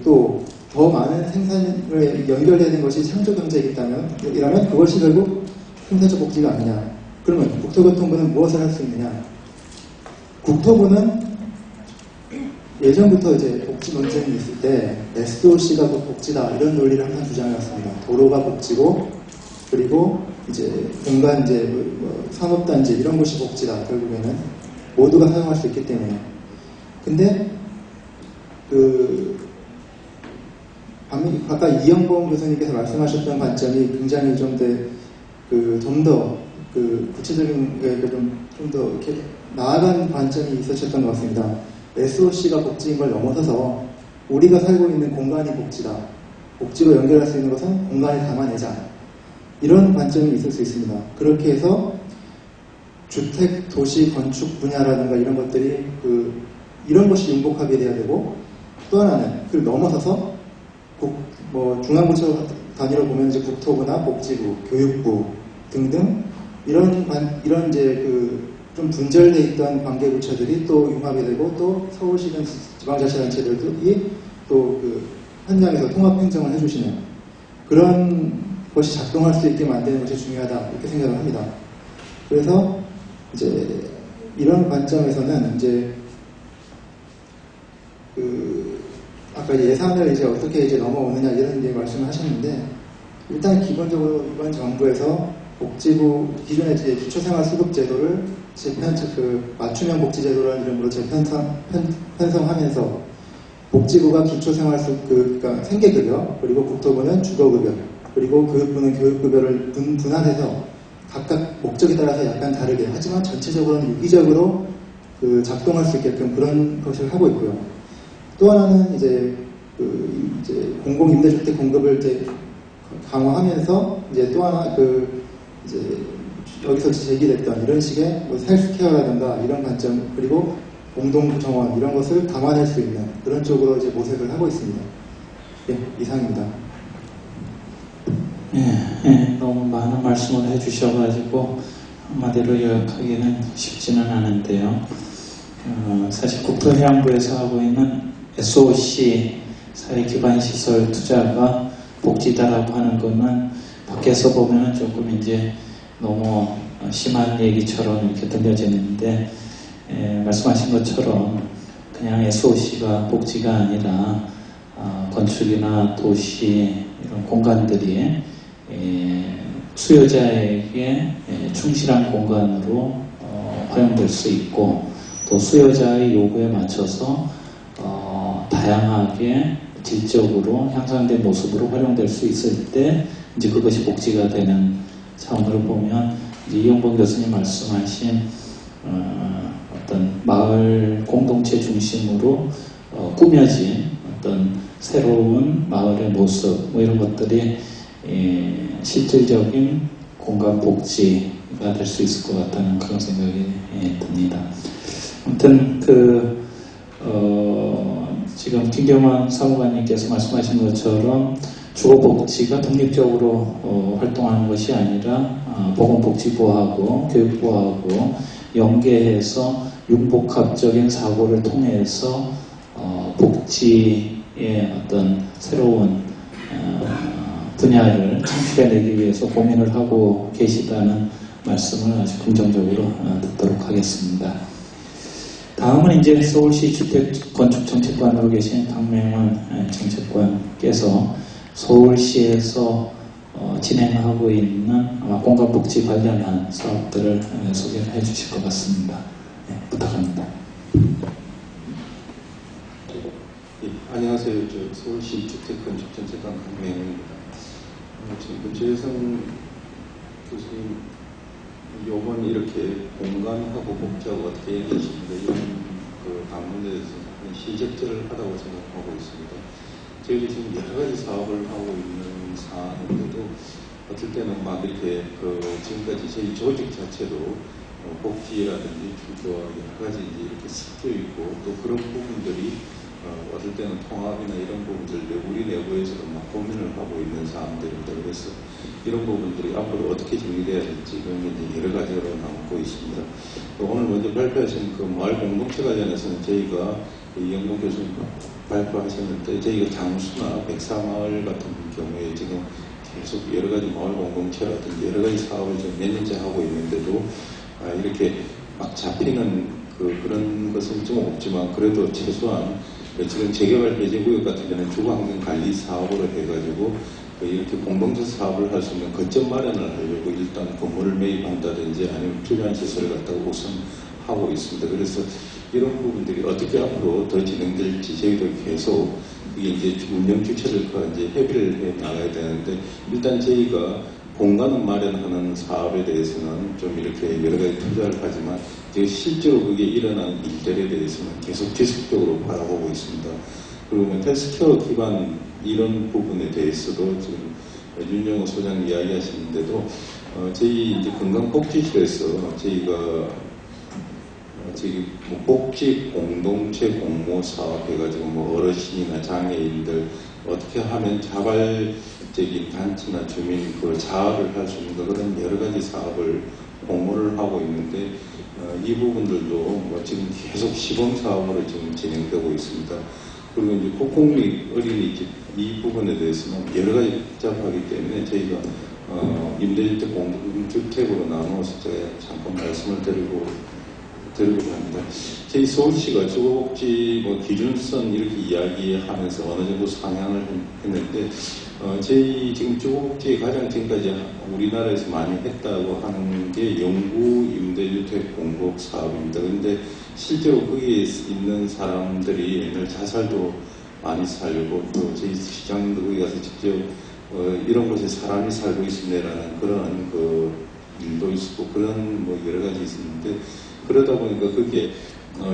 또 더 많은 생산을 연결되는 것이 창조경제이기 때문에 이라면 그것이 결국 생산적 복지가 아니냐. 그러면 국토교통부는 무엇을 할 수 있느냐? 국토부는 예전부터 이제 복지 논쟁이 있을 때 SOC가 복지다 이런 논리를 항상 주장해왔습니다. 도로가 복지고 그리고 이제 공간 이제 산업단지 이런 것이 복지다. 결국에는 모두가 사용할 수 있기 때문에. 근데 아까 이영봉 교수님께서 말씀하셨던 관점이 굉장히 좀 좀 더 구체적인 좀 더 이렇게 나아간 관점이 있으셨던 것 같습니다. SOC가 복지인 걸 넘어서서 우리가 살고 있는 공간이 복지다. 복지로 연결할 수 있는 것은 공간을 담아내자. 이런 관점이 있을 수 있습니다. 그렇게 해서 주택, 도시, 건축 분야라든가 이런 것들이 이런 것이 융복하게 돼야 되고, 또 하나는 그걸 넘어서서 중앙부처 단위로 보면 이제 국토부나 복지부, 교육부 등등 이런 이제 좀 분절돼 있던 관계부처들이 또 융합이 되고, 또 서울시 등 지방자치단체들이 또 현장에서 통합행정을 해주시는 그런 것이 작동할 수 있게 만드는 것이 중요하다, 이렇게 생각을 합니다. 그래서 이제 이런 관점에서는 이제 아까 예산을 이제 어떻게 이제 넘어오느냐 이런 이제 말씀을 하셨는데, 일단 기본적으로 이번 정부에서 복지부 기존의 이제 기초생활수급제도를 맞춤형 복지제도라는 이름으로 재편성하면서 복지부가 그러니까 생계급여, 그리고 국토부는 주거급여, 그리고 교육부는 교육급여를 분할해서 각각 목적에 따라서 약간 다르게 하지만 전체적으로는 유기적으로 작동할 수 있게끔 그런 것을 하고 있고요. 또 하나는 이제 공공임대주택 공급을 이제 강화하면서 이제 또 하나 이제 여기서 제기됐던 이런 식의 헬스케어라든가 이런 관점, 그리고 공동정원 이런 것을 담아낼 수 있는 그런 쪽으로 이제 모색을 하고 있습니다. 네, 이상입니다. 너무 많은 말씀을 해주셔가지고 한마디로 요약하기는 쉽지는 않은데요. 사실 국토해양부에서 하고 있는 SOC 사회기반시설 투자가 복지다라고 하는 것은 밖에서 보면 조금 이제 너무 심한 얘기처럼 이렇게 들려지는데, 말씀하신 것처럼 그냥 SOC가 복지가 아니라 건축이나 도시 이런 공간들이 수요자에게 충실한 공간으로 활용될 수 있고, 또 수요자의 요구에 맞춰서 다양하게 질적으로 향상된 모습으로 활용될 수 있을 때 이제 그것이 복지가 되는 차원으로 보면, 이제 이용범 교수님 말씀하신 어떤 마을 공동체 중심으로 꾸며진 어떤 새로운 마을의 모습 이런 것들이 실질적인 공간 복지가 될 수 있을 것 같다는 그런 생각이 듭니다. 아무튼 지금 김경환 사무관님께서 말씀하신 것처럼 주거복지가 독립적으로 활동하는 것이 아니라 보건복지부하고 교육부하고 연계해서 융복합적인 사고를 통해서 복지의 어떤 새로운 분야를 창출해내기 위해서 고민을 하고 계시다는 말씀을 아주 긍정적으로 듣도록 하겠습니다. 다음은 이제 서울시 주택건축정책관으로 계신 박명원 정책관께서 서울시에서 진행하고 있는 공간복지 관련한 사업들을 소개를 해주실 것 같습니다. 부탁합니다. 안녕하세요. 서울시 주택건축정책관 박명원입니다. 지금 조혜성 교수님 요번 이렇게 공간하고 복지하고 어떻게 연결시킨다 이런 방문에 대해서 시적절을 하다고 생각하고 있습니다. 저희도 지금 여러 가지 사업을 하고 있는 상황인데도 어떨 때는 막 이렇게 지금까지 저희 조직 자체도 복지라든지 주거 여러 가지 이렇게 섞여 있고, 또 그런 부분들이 어떨 때는 통합이나 이런 부분들 우리 내부에서도 막 고민을 하고 있는 사람들입니다. 그래서 이런 부분들이 앞으로 어떻게 정리돼야 될지 그런 게 이제 여러 가지로 남고 있습니다. 오늘 먼저 발표하신 마을 공동체 관련해서는 저희가 이영동 교수님 발표하셨는데, 저희가 장수나 백사마을 같은 경우에 지금 계속 여러 가지 마을 공동체라든지 여러 가지 사업을 지금 몇 년째 하고 있는데도 이렇게 막 잡히는 그런 것은 좀 없지만, 그래도 최소한 지금 재개발 배제구역 같은 경우는 주거환경관리 사업으로 해가지고 이렇게 공동체 사업을 할 수 있는 거점 마련을 하려고 일단 건물을 매입한다든지 아니면 필요한 시설을 갖다가 우선 하고 있습니다. 그래서 이런 부분들이 어떻게 앞으로 더 진행될지 저희도 계속 이게 이제 운영 주체들과 이제 협의를 해 나가야 되는데, 일단 저희가 공간을 마련하는 사업에 대해서는 좀 이렇게 여러 가지 투자를 하지만 지금 실제로 그게 일어나는 일들에 대해서는 계속 지속적으로 바라보고 있습니다. 그리고 헬스케어 기반 이런 부분에 대해서도 지금 윤영호 소장 이야기하시는데도 저희 이제 건강복지실에서 저희가 저기 뭐 복지 공동체 공모 사업 해가지고 뭐 어르신이나 장애인들 어떻게 하면 자발적인 단체나 주민 그 자활을 할 수 있는 그런 여러 가지 사업을 공모를 하고 있는데 이 부분들도 뭐 지금 계속 시범 사업으로 지금 진행되고 있습니다. 그리고 이제 국공립 어린이집 이 부분에 대해서는 여러 가지 복잡하기 때문에 저희가 임대주택 공동주택으로 나누어서 제가 잠깐 말씀을 드리고 합니다. 저희 서울시가 주거복지 뭐 기준선 이렇게 이야기하면서 어느 정도 상향을 했는데 저희 지금 주거복지에 가장 지금까지 우리나라에서 많이 했다고 하는 게 영구 임대주택 공급 사업입니다. 그런데 실제로 거기에 있는 사람들이 옛날 자살도 많이 살고 또 저희 시장도 거기 가서 직접 이런 곳에 사람이 살고 있습니다라는 그런 그 일도 있었고 그런 뭐 여러 가지 있었는데 그러다 보니까 그게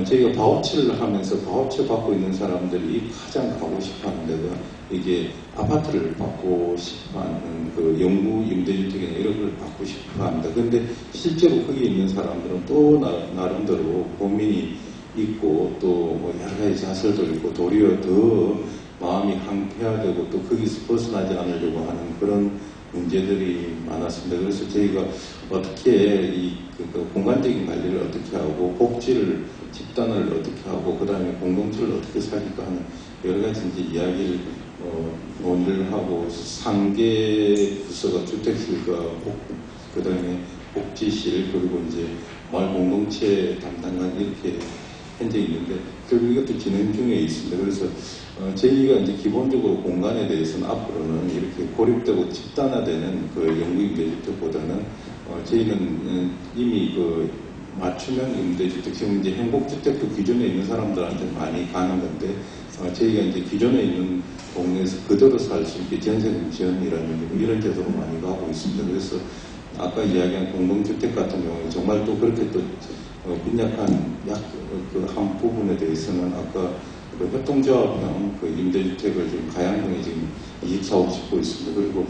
저희가 바우처를 하면서 바우처 받고 있는 사람들이 가장 가고 싶어하는 데가 이게 아파트를 받고 싶어하는 그 영구 임대주택이나 이런 걸 받고 싶어합니다. 그런데 실제로 거기 있는 사람들은 또 나름대로 고민이 있고 또 뭐 여러 가지 자설도 있고 도리어 더 마음이 항폐화되고 또 거기서 벗어나지 않으려고 하는 그런 문제들이 많았습니다. 그래서 저희가 어떻게 그 공간적인 관리를 어떻게 하고 복지를 집단을 어떻게 하고 그 다음에 공동체를 어떻게 살릴까 하는 여러 가지 이제 이야기를 논의를 하고 상계 부서가 주택실과 그 다음에 복지실 그리고 이제 마을 공동체 담당관 이렇게 현재 있는데 결국 이것도 진행 중에 있습니다. 그래서 저희가 이제 기본적으로 공간에 대해서는 앞으로는 이렇게 고립되고 집단화되는 그 영구 임대주택보다는 저희는 이미 그 맞춤형 임대주택 지금 이제 행복주택도 기존에 있는 사람들한테 많이 가는 건데 저희가 이제 기존에 있는 동네에서 그대로 살 수 있게 전세금 지원이라는 이런 제도로 많이 가고 있습니다. 그래서 아까 이야기한 공동주택 같은 경우에 정말 또 그렇게 또 빈약한 그 한 부분에 대해서는 아까 그 협동조합형 그 임대주택을 지금 가양동에 지금 24호 짓고 있습니다. 그리고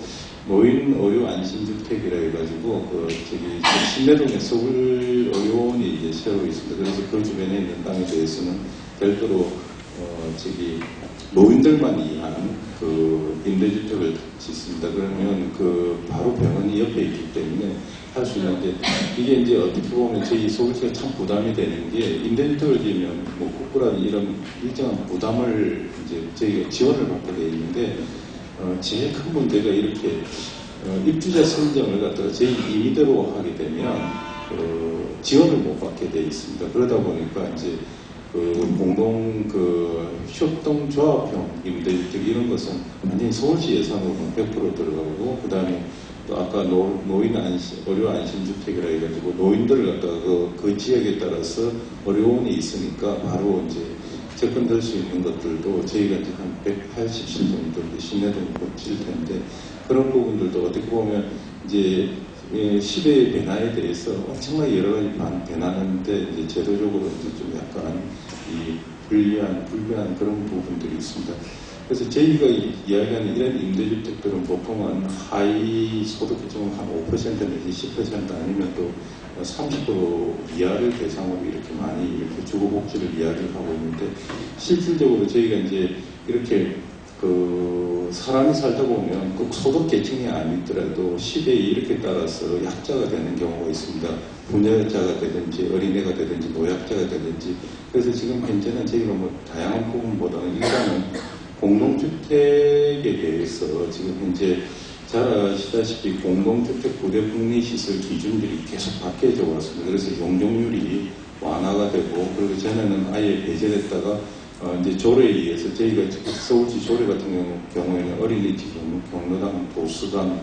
노인 의료 안심주택이라 해가지고 그 저기 신내동에 서울 의료원이 이제 새로 있습니다. 그래서 그 주변에 있는 땅에 대해서는 별도로 저기 노인들만 위한 그 임대주택을 짓습니다. 그러면 그 바로 병원이 옆에 있기 때문에 할 수 있는데 이게 이제 어떻게 보면 저희 서울시가 참 부담이 되는 게 임대주택을 지으면 뭐 국고라든 이런 일정한 부담을 이제 저희가 지원을 받게 돼 있는데 제일 큰 문제가 이렇게 입주자 선정을 갖다가 저희 임의대로 하게 되면 지원을 못 받게 돼 있습니다. 그러다 보니까 이제 그 공동 그 협동조합형 임대주택 이런 것은 완전히 서울시 예산으로 100% 들어가고 그 다음에 또 아까 노인 안심, 의료 안심주택이라 해가지고 노인들을 갖다가 그 지역에 따라서 의료원이 있으니까 바로 이제 접근될 수 있는 것들도 저희가 이제 한 180실 정도 신내동 고칠 텐데 그런 부분들도 어떻게 보면 이제 시대의 변화에 대해서 엄청나게 여러 가지 변하는데 이제 제도적으로 이제 좀 약간 이 불리한 그런 부분들이 있습니다. 그래서 저희가 이야기하는 이런 임대주택들은 보통은 하위 소득계층은 한 5% 내지 10% 아니면 또 30% 이하를 대상으로 이렇게 많이 이렇게 주거복지를 이야기를 하고 있는데 실질적으로 저희가 이제 이렇게 그 사람이 살다 보면 꼭 소득계층이 아니더라도 시대에 이렇게 따라서 약자가 되는 경우가 있습니다. 부녀자가 되든지 어린애가 되든지 노약자가 되든지 그래서 지금 현재는 저희가 뭐 다양한 부분보다는 일단은 공동주택에 대해서 지금 현재 잘 아시다시피 공동주택 부대복리시설 기준들이 계속 바뀌어져 왔습니다. 그래서 용적률이 완화가 되고 그리고 전에는 아예 배제됐다가 이제 조례에 의해서 저희가 서울시 조례 같은 경우에는 어린이집, 경로당, 도서관,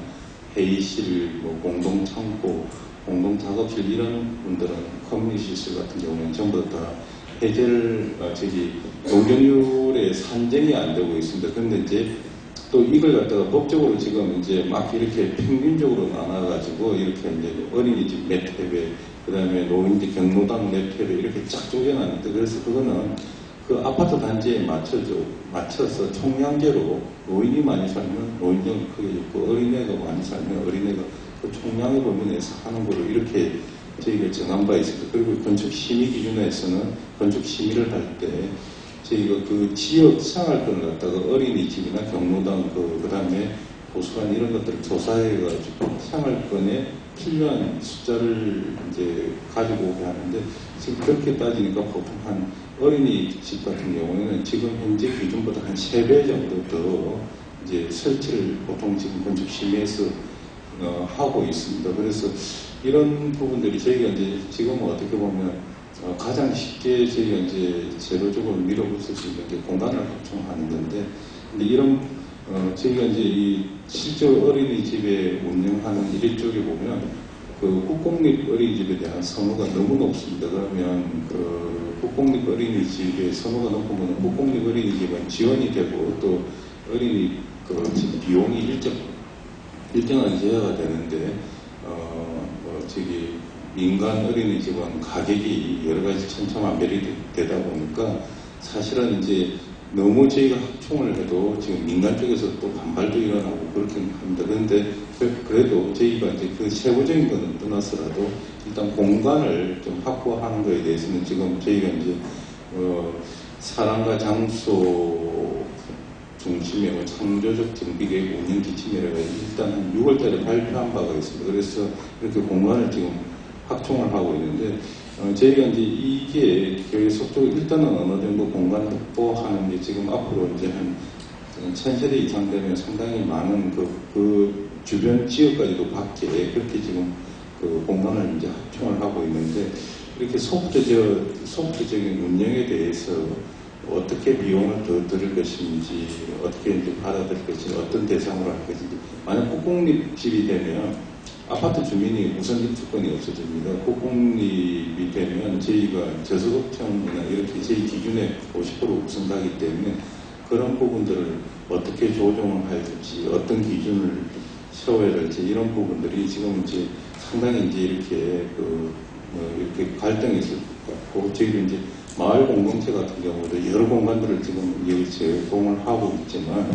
회의실, 뭐 공동창고, 공동작업실 이런 분들은 커뮤니티 시설 같은 경우에는 전부 다 해제를 용적률에 산정이 안 되고 있습니다. 그런데 이제 또 이걸 갖다가 법적으로 지금 이제 막 이렇게 평균적으로 나눠가지고 이렇게 이제 어린이집 몇 회배, 그 다음에 노인지 경로당 몇 회배 이렇게 쫙 쪼개놨는데, 그래서 그거는 그 아파트 단지에 맞춰서 총량제로 노인이 많이 살면 노인정이 크게 있고 어린애가 많이 살면 어린애가 그 총량의 범위 내에서 하는 거로 이렇게 저희가 정한 바 있습니다. 그리고 건축 심의 기준에서는 건축 심의를 할 때 저희가 그 지역 생활권을 갖다가 어린이집이나 경로당 그 다음에 도서관 이런 것들을 조사해가지고 생활권에 필요한 숫자를 이제 가지고 오게 하는데, 지금 그렇게 따지니까 보통 한 어린이집 같은 경우에는 지금 현재 기준보다 한 3배 정도 더 이제 설치를 보통 지금 건축심의에서 하고 있습니다. 그래서 이런 부분들이 저희가 이제 지금 어떻게 보면 가장 쉽게 저희가 이제 제도적으로 밀어붙일 수 있는 게 공간을 확충하는 건데, 근데 이런 저희가 이제 이 실제로 어린이집에 운영하는 이쪽에 보면 그 국공립 어린이집에 대한 선호가 너무 높습니다. 그러면 그 국공립 어린이집의 선호가 높으면 국공립 어린이집은 지원이 되고 또 어린이 그 비용이 일정하게 제어가 되는데, 민간 어린이집은 가격이 여러 가지 천차만별이 되다 보니까 사실은 이제 너무 저희가 확충을 해도 지금 민간 쪽에서 또 반발도 일어나고 그렇게 합니다. 그런데 그래도 저희가 이제 그 세부적인 거는 떠나서라도 일단 공간을 좀 확보하는 거에 대해서는 지금 저희가 이제 사람과 장소 중심의 창조적 정비계획 운영 지침이라고 일단 한 6월달에 발표한 바가 있습니다. 그래서 이렇게 공간을 지금 확충을 하고 있는데, 저희가 이제 이게 계속적으로 일단은 어느 정도 공간 확보하는 게 지금 앞으로 이제 한 1000세대 이상 되면 상당히 많은 그 주변 지역까지도 밖에 그렇게 지금 그 공간을 이제 확충을 하고 있는데, 이렇게 소프트적인 운영에 대해서 어떻게 비용을 더 들을 것인지, 어떻게 이제 받아들일 것인지, 어떤 대상으로 할 것인지. 만약 국공립집이 되면 아파트 주민이 우선 입주권이 없어집니다. 국공립이 되면 저희가 저소득층이나 이렇게 저희 기준에 50% 우선 가기 때문에 그런 부분들을 어떻게 조정을 할지, 어떤 기준을 세워야 될지, 이런 부분들이 지금 이제 상당히 이제 이렇게 이렇게 갈등이 있을 것 같고, 저희도 이제 마을 공동체 같은 경우도 여러 공간들을 지금 여기 제공을 하고 있지만,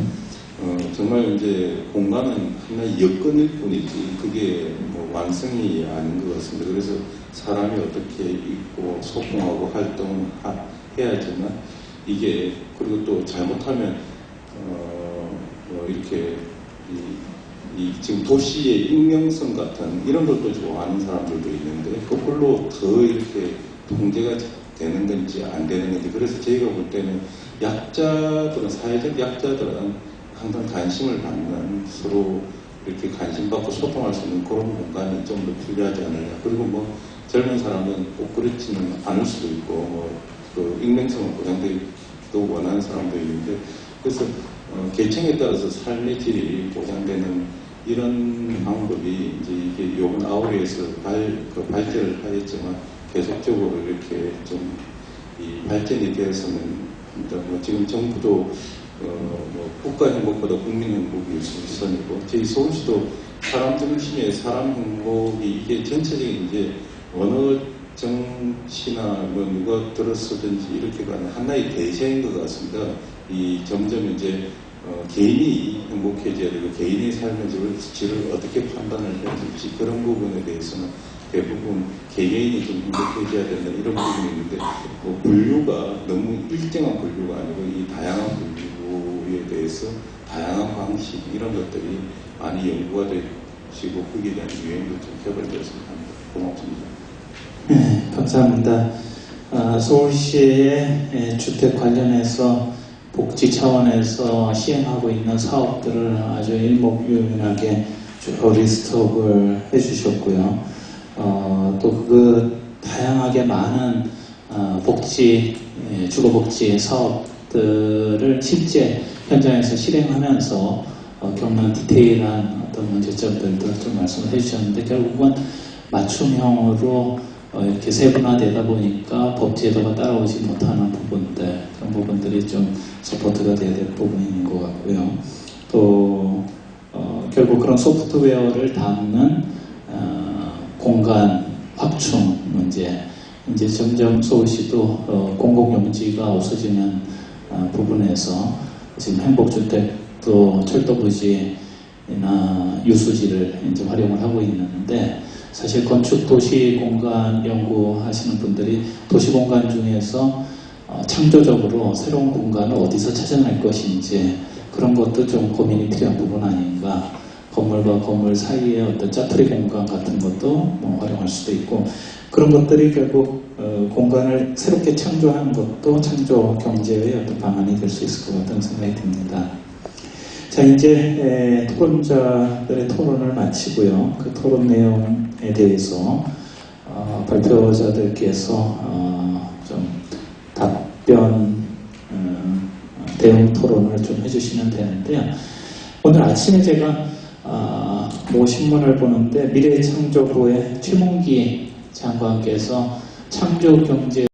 정말 이제 공간은 하나의 여건일 뿐이지 그게 뭐 완성이 아닌 것 같습니다. 그래서 사람이 어떻게 있고 소통하고 활동해야지만 이게, 그리고 또 잘못하면 이렇게 지금 도시의 익명성 같은 이런 것도 좋아하는 사람들도 있는데 그걸로 더 이렇게 통제가 되는 건지 안 되는 건지, 그래서 저희가 볼 때는 약자들은, 사회적 약자들은 항상 관심을 받는, 서로 이렇게 관심받고 소통할 수 있는 그런 공간이 좀 더 필요하지 않느냐. 그리고 뭐 젊은 사람은 꼭 그렇지는 않을 수도 있고, 그 익명성을 보장되기도 원하는 사람도 있는데, 그래서 계층에 따라서 삶의 질이 보장되는 이런 방법이 이제 이게 요번 아우리에서 발전을 하였지만 계속적으로 이렇게 좀 이 발전이 되어서는, 뭐 지금 정부도 국가 행복보다 국민 행복이 우선이고, 저희 서울시도 사람 중심의 사람 행복이 이게 전체적인 이제 어느 정치나 뭐 누가 들었으든지 이렇게 가는 하나의 대세인 것 같습니다. 이 점점 이제 개인이 행복해져야 되고 개인의 삶의 질을 어떻게 판단을 해야 될지, 그런 부분에 대해서는 대부분 개개인이 좀 행복해져야 된다 이런 부분이 있는데, 뭐 분류가 너무 일정한 분류가 아니고 이 다양한 분류에 대해서 다양한 방식 이런 것들이 많이 연구가 되시고 거기에 대한 유행도 좀 개발되었으면 합니다. 고맙습니다. 네, 감사합니다. 서울시의 주택 관련해서 복지 차원에서 시행하고 있는 사업들을 아주 일목요연하게 쭉 리스트업을 해주셨고요. 또 그 다양하게 많은 복지, 주거복지 사업들을 실제 현장에서 실행하면서 겪는 디테일한 어떤 문제점들도 좀 말씀을 해주셨는데, 결국은 맞춤형으로 이렇게 세분화되다 보니까 법 제도가 따라오지 못하는 부분들, 그런 부분들이 좀 서포트가 돼야 될 부분인 것 같고요. 또 결국 그런 소프트웨어를 담는 공간 확충 문제, 이제 점점 서울시도 공공용지가 없어지는 부분에서 지금 행복주택도 철도부지나 유수지를 이제 활용을 하고 있는데, 사실 건축 도시 공간 연구하시는 분들이 도시 공간 중에서 창조적으로 새로운 공간을 어디서 찾아낼 것인지 그런 것도 좀 고민이 필요한 부분 아닌가. 건물과 건물 사이에 어떤 짜투리 공간 같은 것도 뭐 활용할 수도 있고, 그런 것들이 결국 공간을 새롭게 창조하는 것도 창조 경제의 어떤 방안이 될 수 있을 것 같다는 생각이 듭니다. 자, 이제 토론자들의 토론을 마치고요. 그 토론 내용에 대해서 발표자들께서 좀 답변, 대응 토론을 좀 해주시면 되는데요. 오늘 아침에 제가 모 신문을 보는데 미래창조부의 최문기 장관께서 창조경제